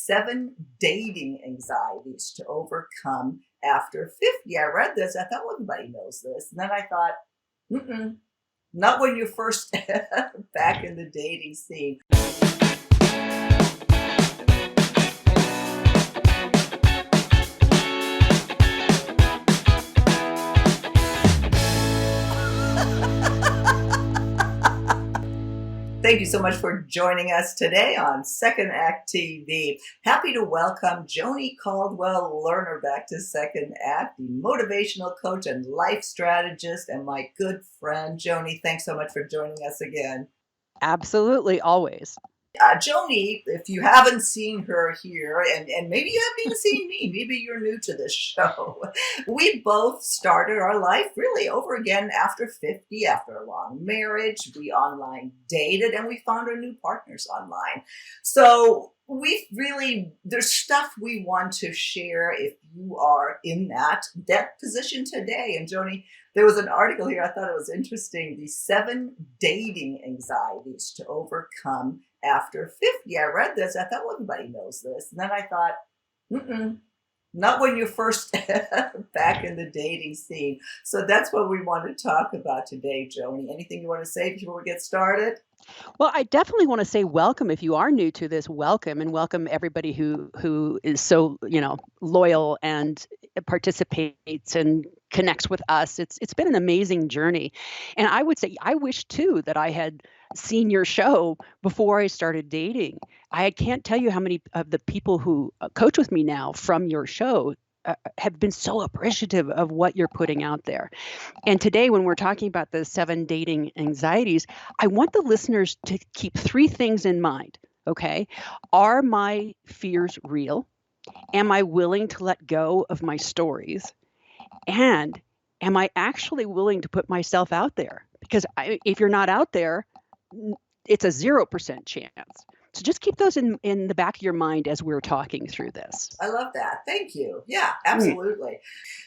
seven dating anxieties to overcome after 50. I read this. I thought, well, everybody knows this. And then I thought, mm-mm, not when you're first back in the dating scene. Thank you so much for joining us today on Second Act TV. Happy to welcome Joni Caldwell Lerner back to Second Act, the motivational coach and life strategist, and my good friend, Joni. Thanks so much for joining us again. Absolutely, always. Joni, if you haven't seen her here, and maybe you haven't even seen me, maybe you're new to this show. We both started our life really over again after 50, after a long marriage. We online dated and we found our new partners online. So there's stuff we want to share if you are in that position today. And Joni, there was an article here, I thought it was interesting, the seven dating anxieties to overcome after 50. I read this. I thought, well, everybody knows this. And then I thought, mm-mm, not when you're first back in the dating scene. So that's what we want to talk about today, Joni. Anything you want to say before we get started? Well, I definitely want to say welcome if you are new to this. Welcome and welcome everybody who is so loyal and participates and connects with us. It's been an amazing journey, and I would say I wish too that I had seen your show before I started dating. I can't tell you how many of the people who coach with me now from your show have been so appreciative of what you're putting out there. And today, when we're talking about the seven dating anxieties, I want the listeners to keep three things in mind. Okay. Are my fears real? Am I willing to let go of my stories? And am I actually willing to put myself out there? Because if you're not out there, it's a 0% chance. So just keep those in the back of your mind as we're talking through this. I love that. Thank you. Yeah, absolutely.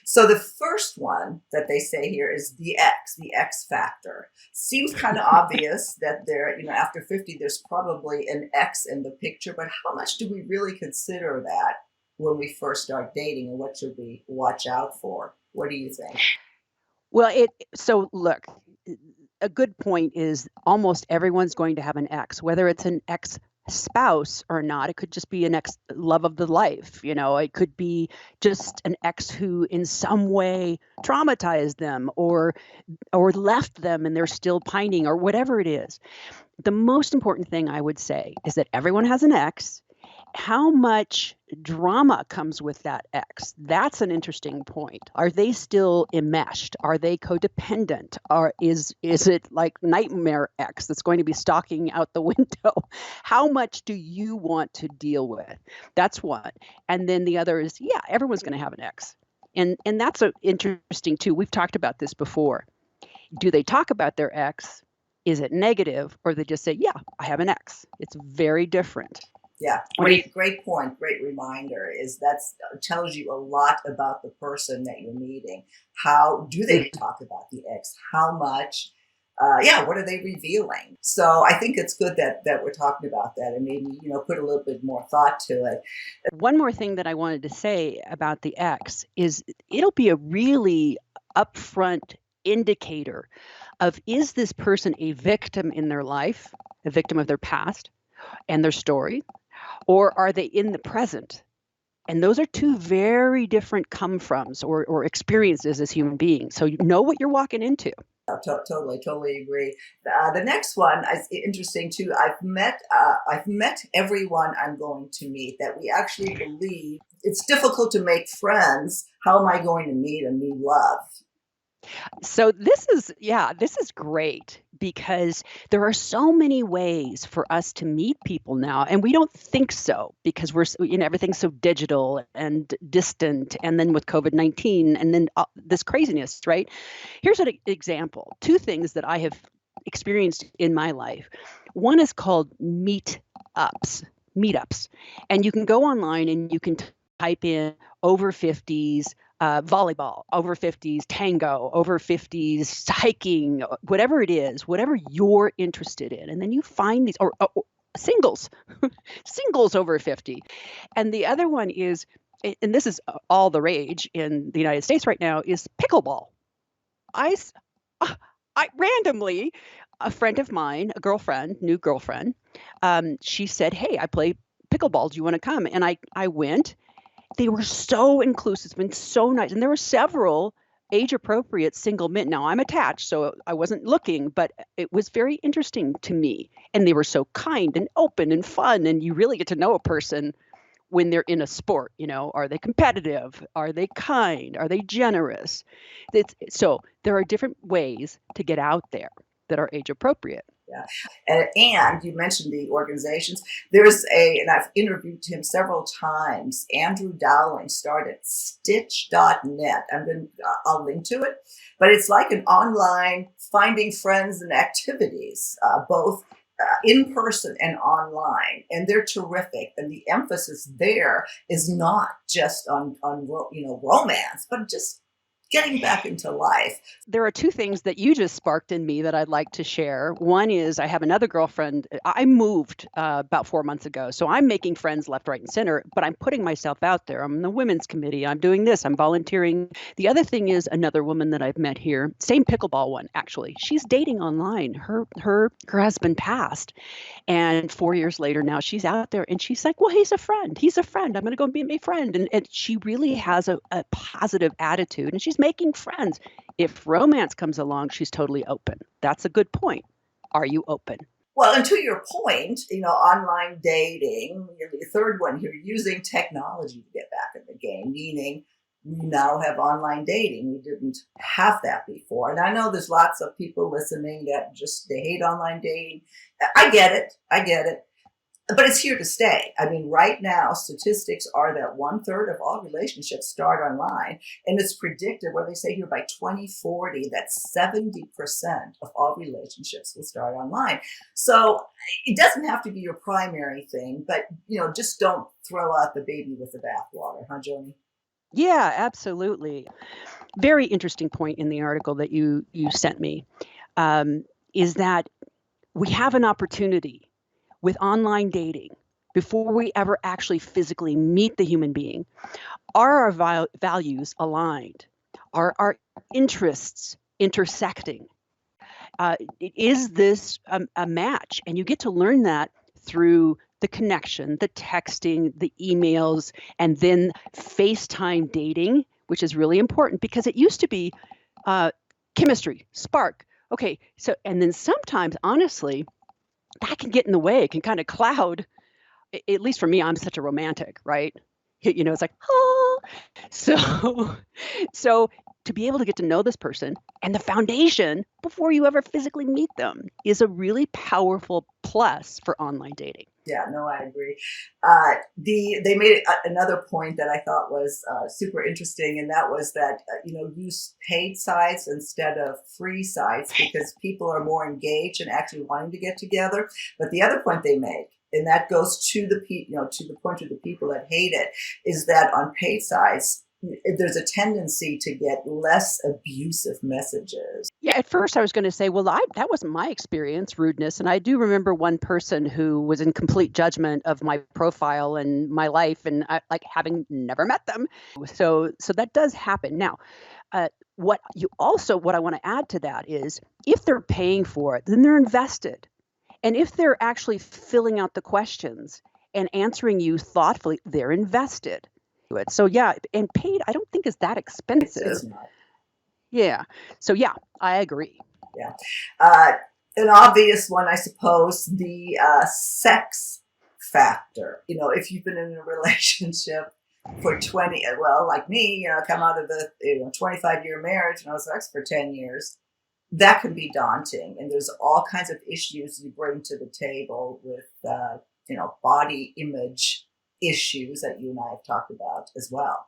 So the first one that they say here is the X factor. Seems kind of obvious that after 50, there's probably an X in the picture, but how much do we really consider that when we first start dating, and what should we watch out for? What do you think? Well, so look, a good point is almost everyone's going to have an ex, whether it's an ex spouse or not. It could just be an ex love of the life. It could be just an ex who in some way traumatized them or left them and they're still pining or whatever it is. The most important thing I would say is that everyone has an ex. How much drama comes with that ex? That's an interesting point. Are they still enmeshed? Are they codependent? Or is it like nightmare ex that's going to be stalking out the window? How much do you want to deal with? That's one. And then the other is, everyone's going to have an ex. And that's interesting too. We've talked about this before. Do they talk about their ex? Is it negative? Or they just say, I have an ex? It's very different. Yeah, great point. Great reminder is that tells you a lot about the person that you're meeting. How do they talk about the ex? How much? What are they revealing? So I think it's good that we're talking about that and maybe, put a little bit more thought to it. One more thing that I wanted to say about the ex is it'll be a really upfront indicator of, is this person a victim in their life, a victim of their past and their story? Or are they in the present? And those are two very different come-froms or experiences as human beings. So you know what you're walking into. Totally agree. The next one is interesting too. I've met everyone I'm going to meet, that we actually believe it's difficult to make friends. How am I going to meet a new love? So this is great because there are so many ways for us to meet people now, and we don't think so because everything's so digital and distant, and then with COVID-19 and then this craziness, right? Here's an example. Two things that I have experienced in my life. One is called meetups, and you can go online and you can type in over 50s volleyball, over 50s tango, over 50s hiking, whatever it is, whatever you're interested in. And then you find these, or singles, singles over 50. And the other one is, and this is all the rage in the United States right now, is pickleball. I, s- uh, I randomly, a friend of mine, a girlfriend, new girlfriend, she said, "Hey, I play pickleball. Do you want to come?" And I went. They were so inclusive. It's been so nice, and there were several age appropriate single men. Now I'm attached, so I wasn't looking, but it was very interesting to me. And they were so kind and open and fun, and you really get to know a person when they're in a sport. Are they competitive? Are they kind? Are they generous? So there are different ways to get out there that are age appropriate. Yeah. And you mentioned the organizations. There's and I've interviewed him several times. Andrew Dowling started Stitch.net. I'll link to it, but it's like an online finding friends and activities, both in person and online, and they're terrific. And the emphasis there is not just on romance, but just getting back into life. There are two things that you just sparked in me that I'd like to share. One is I have another girlfriend. I moved about 4 months ago, so I'm making friends left, right, and center, but I'm putting myself out there. I'm in the women's committee. I'm doing this. I'm volunteering. The other thing is another woman that I've met here, same pickleball one, actually. She's dating online. Her husband passed, and 4 years later now she's out there and she's like, well, he's a friend. He's a friend. I'm going to go be my friend. And she really has a positive attitude and she's making friends. If romance comes along, she's totally open. That's a good point. Are you open? Well, and to your point, online dating, the third one here, using technology to get back in the game, meaning we now have online dating. We didn't have that before. And I know there's lots of people listening that they hate online dating. I get it. I get it. But it's here to stay. I mean, right now, statistics are that 1/3 of all relationships start online. And it's predicted, what they say here, by 2040, that 70% of all relationships will start online. So it doesn't have to be your primary thing, but, just don't throw out the baby with the bathwater, huh, Joni? Yeah, absolutely. Very interesting point in the article that you sent me, is that we have an opportunity with online dating before we ever actually physically meet the human being. Are our values aligned? Are our interests intersecting? Is this a match? And you get to learn that through the connection, the texting, the emails, and then FaceTime dating, which is really important because it used to be chemistry, spark. Okay, so, and then sometimes, honestly, that can get in the way. It can kind of cloud, at least for me, I'm such a romantic, right? It's like, oh, so, so to be able to get to know this person and the foundation before you ever physically meet them is a really powerful plus for online dating. Yeah, no, I agree. They made another point that I thought was super interesting, and that was that use paid sites instead of free sites because people are more engaged and actually wanting to get together. But the other point they make, and that goes to the to the point of the people that hate it, is that on paid sites there's a tendency to get less abusive messages. Yeah, at first I was going to say, well, that wasn't my experience, rudeness. And I do remember one person who was in complete judgment of my profile and my life, and like having never met them. So that does happen. Now, what I want to add to that is if they're paying for it, then they're invested. And if they're actually filling out the questions and answering you thoughtfully, they're invested. So yeah, and paid, I don't think is that expensive. It's not. Yeah. So yeah, I agree. Yeah. An obvious one, I suppose, the sex factor. If you've been in a relationship for 20, well, like me, come out of the 25-year marriage and I was sex for 10 years, that can be daunting. And there's all kinds of issues you bring to the table with, body image issues that you and I have talked about as well.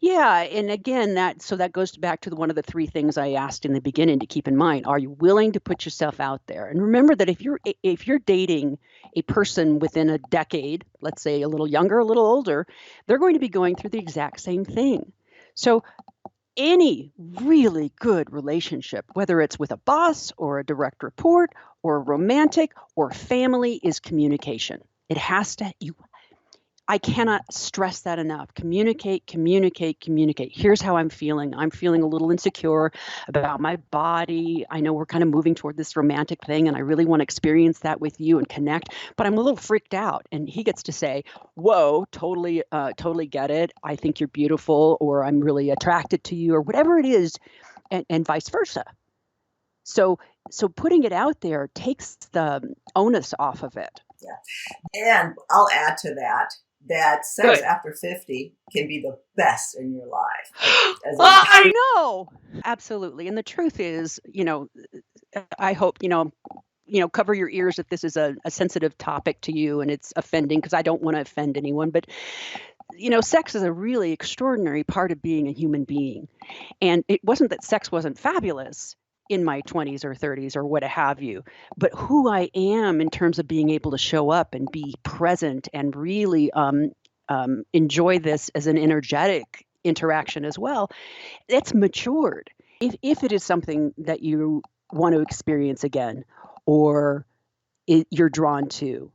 Yeah, and again, that goes back to one of the three things I asked in the beginning to keep in mind. Are you willing to put yourself out there? And remember that if you're dating a person within a decade, let's say a little younger, a little older, they're going to be going through the exact same thing. So any really good relationship, whether it's with a boss or a direct report or romantic or family, is communication. It has to, I cannot stress that enough. Communicate, communicate, communicate. Here's how I'm feeling. I'm feeling a little insecure about my body. I know we're kind of moving toward this romantic thing, and I really want to experience that with you and connect, but I'm a little freaked out. And he gets to say, whoa, totally get it. I think you're beautiful, or I'm really attracted to you, or whatever it is, and vice versa. So putting it out there takes the onus off of it. Yeah. And I'll add to that sex Good. after 50 can be the best in your life. I know. Absolutely. And the truth is, I hope, cover your ears if this is a sensitive topic to you and it's offending, because I don't want to offend anyone. But, sex is a really extraordinary part of being a human being. And it wasn't that sex wasn't fabulous in my 20s or 30s or what have you, but who I am in terms of being able to show up and be present and really enjoy this as an energetic interaction as well, it's matured. If it is something that you want to experience again, or you're drawn to,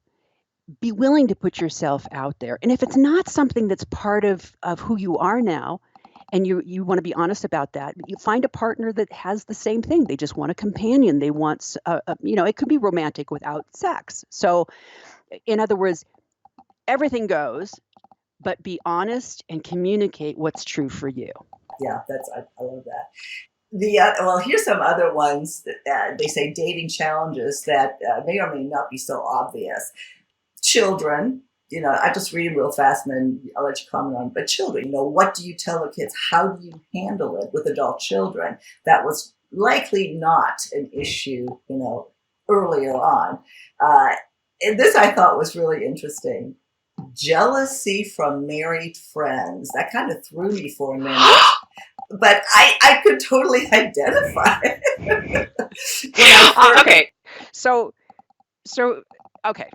be willing to put yourself out there. And if it's not something that's part of who you are now, and you want to be honest about that, you find a partner that has the same thing. They just want a companion. They want, it could be romantic without sex. So in other words, everything goes, but be honest and communicate what's true for you. Yeah, I love that. Well, here's some other ones that they say dating challenges that may or may not be so obvious. Children, I just read them real fast and then I'll let you comment on it. But children, what do you tell the kids? How do you handle it with adult children? That was likely not an issue, earlier on. And this I thought was really interesting. Jealousy from married friends. That kind of threw me for a minute. But I could totally identify. Okay. So okay.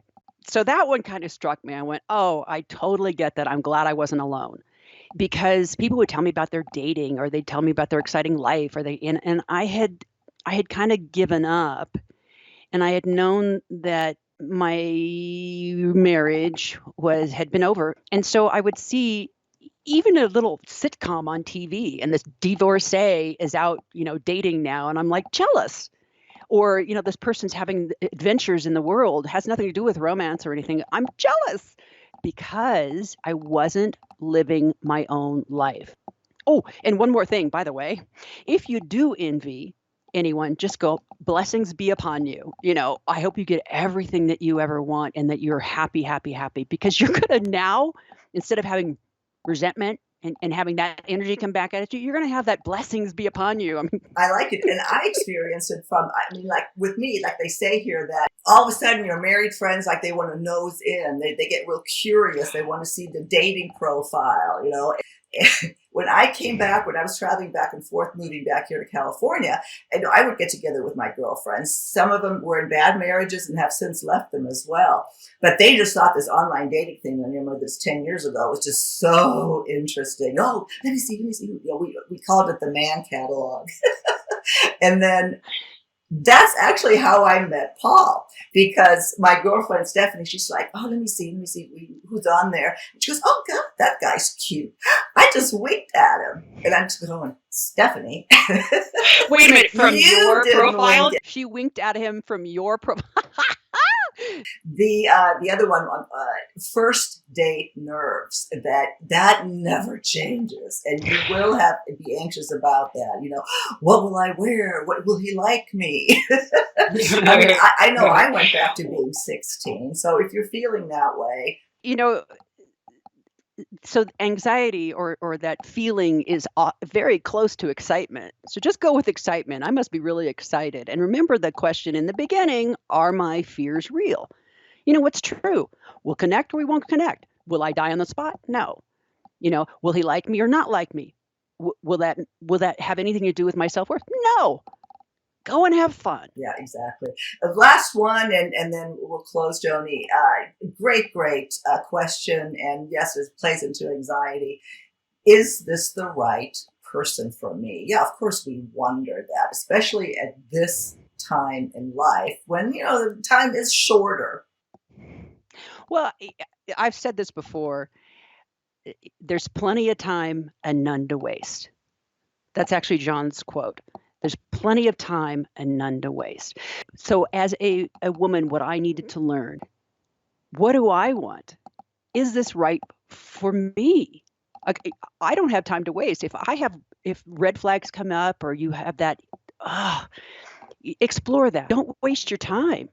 So that one kind of struck me. I went, oh, I totally get that. I'm glad I wasn't alone, because people would tell me about their dating, or they'd tell me about their exciting life, or and I had kind of given up, and I had known that my marriage had been over. And so I would see even a little sitcom on TV, and this divorcee is out, dating now, and I'm like jealous. Or, this person's having adventures in the world, has nothing to do with romance or anything. I'm jealous because I wasn't living my own life. Oh, and one more thing, by the way, if you do envy anyone, just go, blessings be upon you. I hope you get everything that you ever want and that you're happy, happy, happy, because you're going to now, instead of having resentment and having that energy come back at you, you're going to have that blessings be upon you. I like it. And I experienced it like with me, like they say here, that all of a sudden your married friends, like they want to nose in, they get real curious. They want to see the dating profile, When I came back, when I was traveling back and forth, moving back here to California, I would get together with my girlfriends. Some of them were in bad marriages and have since left them as well. But they just thought this online dating thing, this 10 years ago, was just so interesting. Oh, let me see. We called it the man catalog. And then that's actually how I met Paul, because my girlfriend Stephanie, she's like, oh, let me see who's on there. And she goes, oh God, that guy's cute. I just winked at him, and I'm just going, Stephanie. Wait a minute, from your profile? She winked at him from your profile. The other one, first date nerves, that never changes, and you will have to be anxious about that. What will I wear? What will he like me? I know I went back to being 16. So if you're feeling that way, so anxiety or that feeling is very close to excitement. So just go with excitement. I must be really excited. And remember the question in the beginning, are my fears real? What's true? We'll connect or we won't connect. Will I die on the spot? No. Will he like me or not like me? Will that have anything to do with my self-worth? No. Go and have fun. Yeah, exactly. The last one, and then we'll close, Joni. Great question. And yes, it plays into anxiety. Is this the right person for me. Yeah, of course we wonder that, especially at this time in life when, the time is shorter. Well, I've said this before. There's plenty of time and none to waste. That's actually John's quote. There's plenty of time and none to waste. So, as a woman, what I needed to learn, what do I want? Is this right for me? Like, I don't have time to waste. If red flags come up or you have that, ah, explore that. Don't waste your time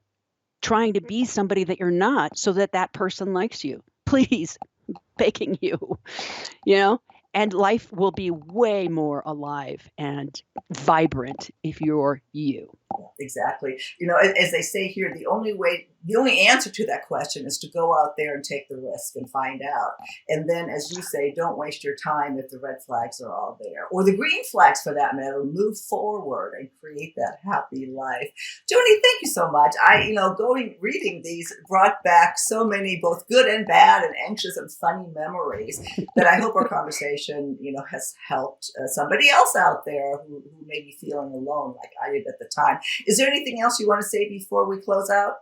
trying to be somebody that you're not so that that person likes you. Please, begging you, you know? And life will be way more alive and vibrant if you're you. Exactly. As they say here, the only answer to that question is to go out there and take the risk and find out. And then, as you say, don't waste your time if the red flags are all there, or the green flags for that matter. Move forward and create that happy life. Joni, thank you so much. Reading these brought back so many both good and bad and anxious and funny memories that I hope our conversation, has helped somebody else out there who may be feeling alone like I did at the time. Is there anything else you want to say before we close out?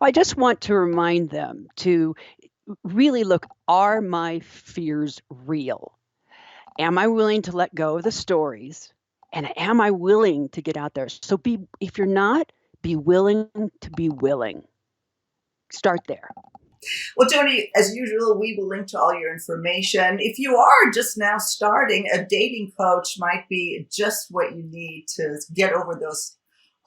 I just want to remind them to really look, are my fears real? Am I willing to let go of the stories? And am I willing to get out there? So if you're not, be willing to be willing. Start there. Well, Joni, as usual, we will link to all your information. If you are just now starting, a dating coach might be just what you need to get over those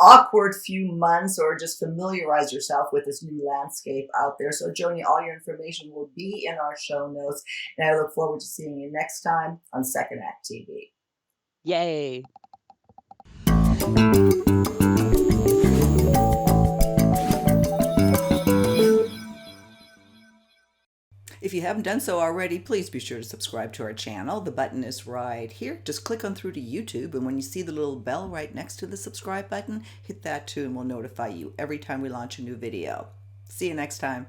awkward few months or just familiarize yourself with this new landscape out there. So, Joni, all your information will be in our show notes. And I look forward to seeing you next time on Second Act TV. Yay. If you haven't done so already, please be sure to subscribe to our channel. The button is right here. Just click on through to YouTube, and when you see the little bell right next to the subscribe button, hit that too, and we'll notify you every time we launch a new video. See you next time.